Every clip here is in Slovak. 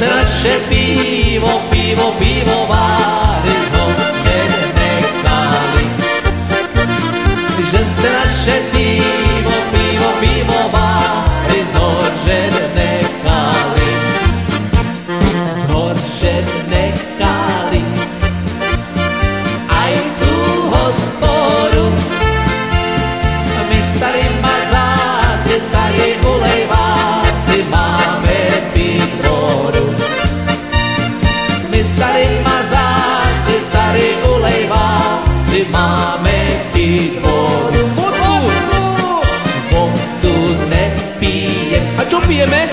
se naše pivo, pivo, pivovari zhořet nechali. Že ste naše pivo, pivo, pivovari zhořet nechali. Zhořet nechali aj tú hospodu. My starí mazáci, starí ulejváci máme piť vodu. My starí mazáci, starí ulejváci máme piť vodu. Vodu nepijem. A čo pijeme?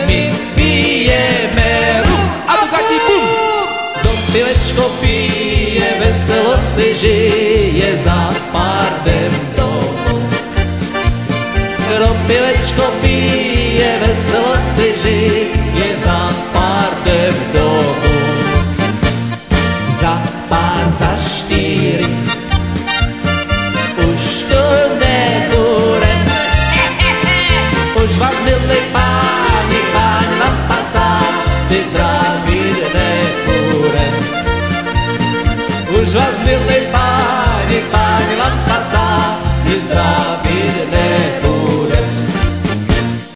My pijeme rum. A tu taký bum. Do pilečko pije, veselo si žije za pár dem domů. Do pilečko pije, veselo si žije za pár dem domů. Za pár, za 4 už to nebude. Už vás milí pár